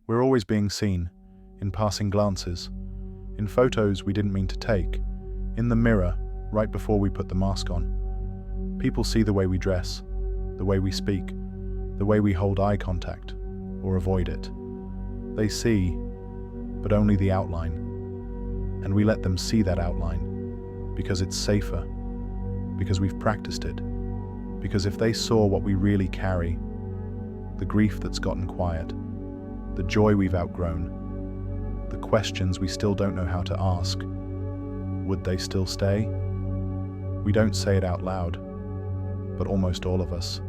We're always being seen, in passing glances, in photos we didn't mean to take, in the mirror right before we put the mask on. People see the way we dress, the way we speak, the way we hold eye contact, or avoid it. They see, but only the outline. And we let them see that outline, because it's safer, because we've practiced it, because if they saw what we really carry, the grief that's gotten quiet, the joy we've outgrown, the questions we still don't know how to ask, would they still stay? We don't say it out loud, but almost all of us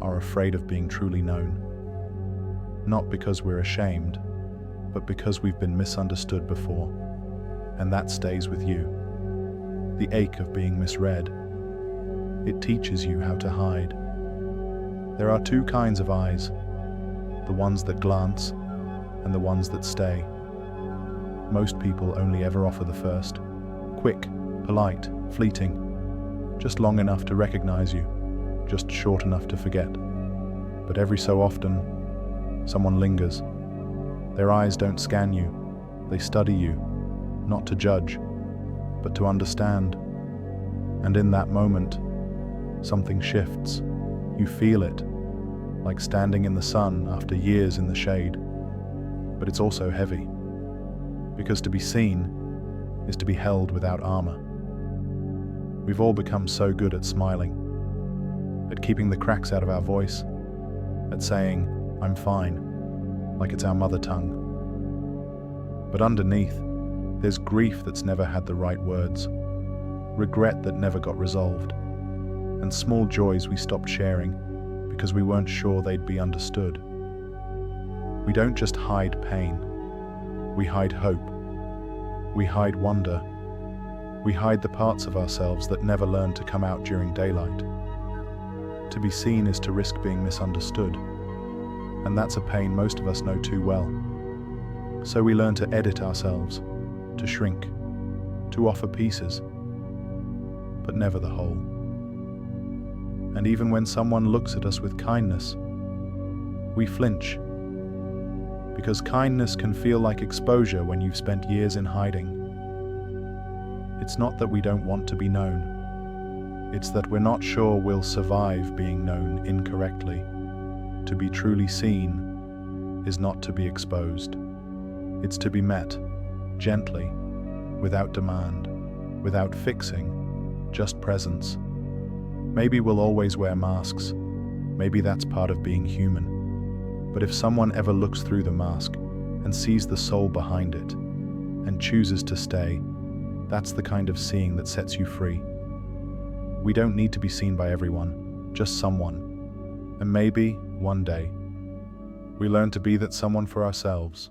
are afraid of being truly known. Not because we're ashamed, but because we've been misunderstood before, and that stays with you. The ache of being misread. It teaches you how to hide. There are two kinds of eyes, the ones that glance and the ones that stay. Most people only ever offer the first, quick, polite, fleeting, just long enough to recognize you, just short enough to forget. But every so often, someone lingers. Their eyes don't scan you, they study you, not to judge, but to understand. And in that moment, something shifts. You feel it, like standing in the sun after years in the shade. But it's also heavy, because to be seen is to be held without armor. We've all become so good at smiling, at keeping the cracks out of our voice, at saying, "I'm fine," like it's our mother tongue. But underneath, there's grief that's never had the right words, regret that never got resolved, and small joys we stopped sharing because we weren't sure they'd be understood. We don't just hide pain, we hide hope, we hide wonder, we hide the parts of ourselves that never learned to come out during daylight. To be seen is to risk being misunderstood, and that's a pain most of us know too well. So we learn to edit ourselves, to shrink, to offer pieces, but never the whole. And even when someone looks at us with kindness, we flinch, because kindness can feel like exposure when you've spent years in hiding. It's not that we don't want to be known, it's that we're not sure we'll survive being known incorrectly. To be truly seen is not to be exposed. It's to be met, gently, without demand, without fixing, just presence. Maybe we'll always wear masks, maybe that's part of being human. But if someone ever looks through the mask and sees the soul behind it, and chooses to stay, that's the kind of seeing that sets you free. We don't need to be seen by everyone, just someone. And maybe, one day, we learn to be that someone for ourselves.